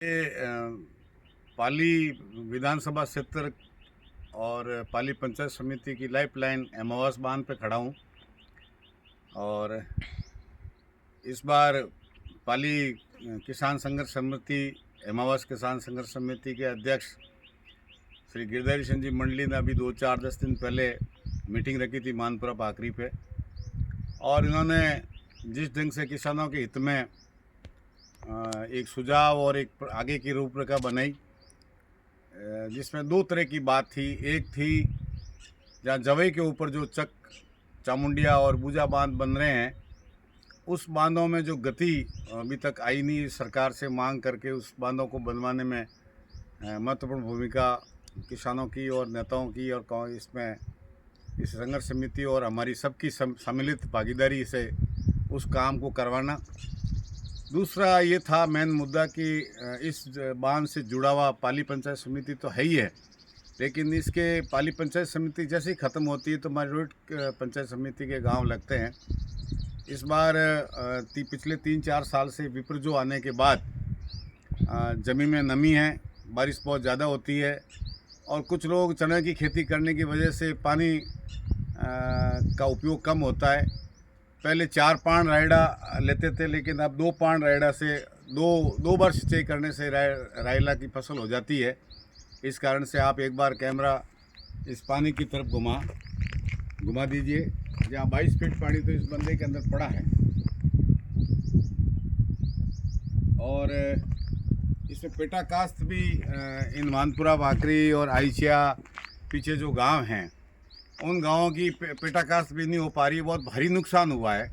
पाली विधानसभा क्षेत्र और पाली पंचायत समिति की लाइफलाइन एमावास बांध पे खड़ा हूँ। और इस बार पाली किसान संघर्ष समिति एमावास किसान संघर्ष समिति के अध्यक्ष श्री गिरधारी सिंह जी मंडली ने अभी 2-4-10 दिन पहले मीटिंग रखी थी मानपुरा भाकरी पे। और इन्होंने जिस ढंग से किसानों के हित में एक सुझाव और एक आगे की रूपरेखा बनाई, जिसमें दो तरह की बात थी। एक थी जहाँ जवई के ऊपर जो चक चामुंडिया और बूजा बांध बन रहे हैं, उस बांधों में जो गति अभी तक आई नहीं, सरकार से मांग करके उस बांधों को बनवाने में महत्वपूर्ण भूमिका किसानों की और नेताओं की, और इसमें इस संघर्ष समिति और हमारी सबकी सम्मिलित भागीदारी से उस काम को करवाना। दूसरा ये था मेन मुद्दा कि इस बांध से जुड़ा हुआ पाली पंचायत समिति तो है ही है, लेकिन इसके पाली पंचायत समिति जैसे ही ख़त्म होती है तो हमारे रोड पंचायत समिति के गांव लगते हैं। इस बार पिछले 3-4 साल से विपरजो आने के बाद ज़मीन में नमी है, बारिश बहुत ज़्यादा होती है, और कुछ लोग चने की खेती करने की वजह से पानी का उपयोग कम होता है। पहले 4 पान रायडा लेते थे, लेकिन अब 2 पान रायडा से दो बार सिंचाई करने से रायला की फसल हो जाती है। इस कारण से आप एक बार कैमरा इस पानी की तरफ घुमा दीजिए, जहाँ 22 फीट पानी तो इस बंदे के अंदर पड़ा है। और इसमें पेटा कास्त भी इन मानपुरा भाकरी और आइचिया पीछे जो गांव हैं, उन गांवों की पेटा कास्त भी नहीं हो पा रही है। बहुत भारी नुकसान हुआ है।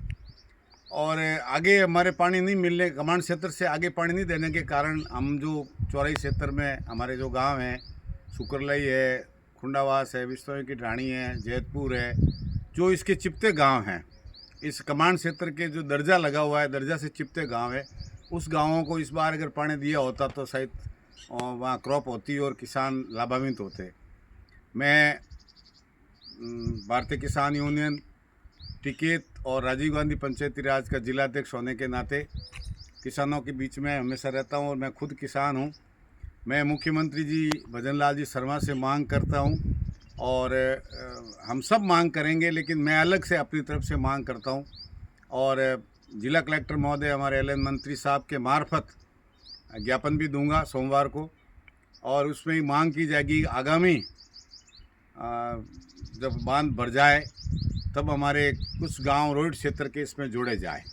और आगे हमारे पानी नहीं मिलने, कमांड क्षेत्र से आगे पानी नहीं देने के कारण हम जो चौराई क्षेत्र में हमारे जो गांव हैं, सुकरलाई है, खुंडावास है, बिस्तौई की ढाणी है, जैतपुर है, जो इसके चिपते गांव हैं, इस कमांड क्षेत्र के जो दर्जा लगा हुआ है, दर्जा से चिपते गांव है, उस गांवों को इस बार अगर पानी दिया होता तो शायद वहाँ क्रॉप होती और किसान लाभान्वित होते। मैं भारतीय किसान यूनियन टिकेत और राजीव गांधी पंचायती राज का जिलाध्यक्ष होने के नाते किसानों के बीच में हमेशा रहता हूं, और मैं खुद किसान हूं। मैं मुख्यमंत्री जी भजन लाल जी शर्मा से मांग करता हूं, और हम सब मांग करेंगे, लेकिन मैं अलग से अपनी तरफ से मांग करता हूं। और जिला कलेक्टर महोदय हमारे एलएन मंत्री साहब के मार्फत ज्ञापन भी दूंगा सोमवार को, और उसमें ही मांग की जाएगी आगामी जब बांध भर जाए तब हमारे कुछ गांव रोड क्षेत्र के इसमें जोड़े जाए।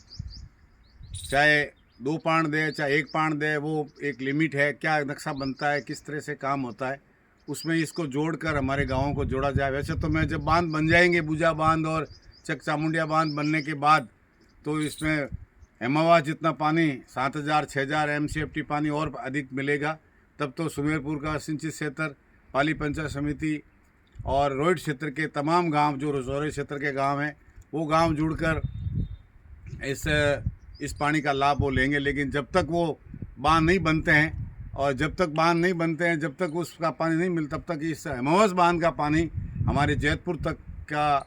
चाहे 2 पान दे, चाहे 1 पान दे, वो एक लिमिट है। क्या नक्शा बनता है, किस तरह से काम होता है, उसमें इसको जोड़कर हमारे गांवों को जोड़ा जाए। वैसे तो मैं जब बांध बन जाएंगे, बूजा बांध और चक चामुंडिया बांध बनने के बाद, तो इसमें एमावास जितना पानी 7,000-6,000 MCFT पानी और अधिक मिलेगा। तब तो सुमेरपुर का सिंचित क्षेत्र, पाली पंचायत समिति और रोड क्षेत्र के तमाम गांव, जो रजौरी क्षेत्र के गांव हैं, वो गांव जुड़कर इस पानी का लाभ वो लेंगे। लेकिन जब तक वो बांध नहीं बनते हैं, और जब तक बांध नहीं बनते हैं, जब तक उसका पानी नहीं मिलता, तब तक इस एमावास बांध का पानी हमारे जैतपुर तक का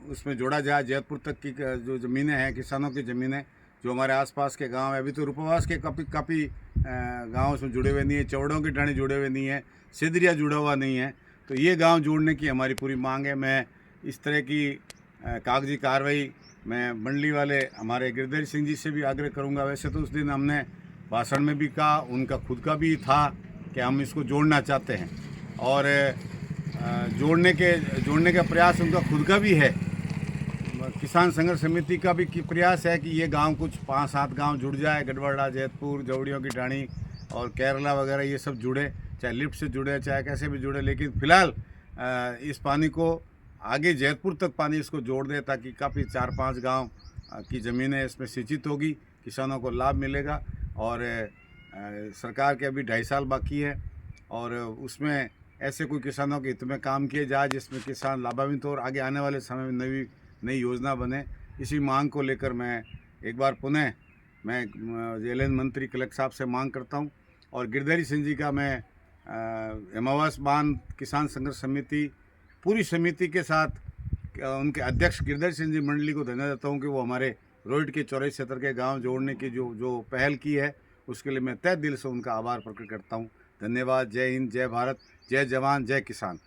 उसमें जोड़ा जाए। जैतपुर तक की जो ज़मीनें हैं, किसानों की ज़मीनें, जो हमारे आसपास के गांव हैं, अभी तो रूपवास के काफ़ी गाँव उसमें जुड़े हुए नहीं है, चौड़ों की ढाणी जुड़े हुए नहीं है, सिदरिया जुड़ा हुआ नहीं है, तो ये गांव जोड़ने की हमारी पूरी मांग है। मैं इस तरह की कागजी कार्रवाई मैं मंडली वाले हमारे गिरधारी सिंह जी से भी आग्रह करूंगा। वैसे तो उस दिन हमने भाषण में भी कहा, उनका खुद का भी था कि हम इसको जोड़ना चाहते हैं, और जोड़ने का प्रयास उनका खुद का भी है। किसान संघर्ष समिति का भी प्रयास है कि ये गांव कुछ 5-7 गांव जुड़ जाए, गढ़वाड़ा, जैतपुर, जौड़ियों की ढाणी और केरला वगैरह, ये सब जुड़े, चाहे लिफ्ट से जुड़े, चाहे कैसे भी जुड़े। लेकिन फ़िलहाल इस पानी को आगे जैतपुर तक पानी इसको जोड़ दे, ताकि काफ़ी 4-5 गांव की ज़मीनें इसमें सिंचित होगी, किसानों को लाभ मिलेगा। और सरकार के अभी 2.5 साल बाकी है, और उसमें ऐसे कोई किसानों के हित में काम किए जाए जिसमें किसान लाभान्वित हो, और आगे आने वाले समय में नई योजना बने। इसी मांग को लेकर मैं एक बार पुनः एलएन मंत्री कलेक्टर साहब से मांग करता हूँ, और गिरधारी सिंह जी का मैं एमावास बांध किसान संघर्ष समिति पूरी समिति के साथ उनके अध्यक्ष गिरधारी सिंह जी मंडली को धन्यवाद देता हूँ कि वो हमारे रोड के चौराई क्षेत्र के गांव जोड़ने की जो पहल की है, उसके लिए मैं तहे दिल से उनका आभार प्रकट करता हूँ। धन्यवाद। जय हिंद, जय भारत, जय जवान, जय किसान।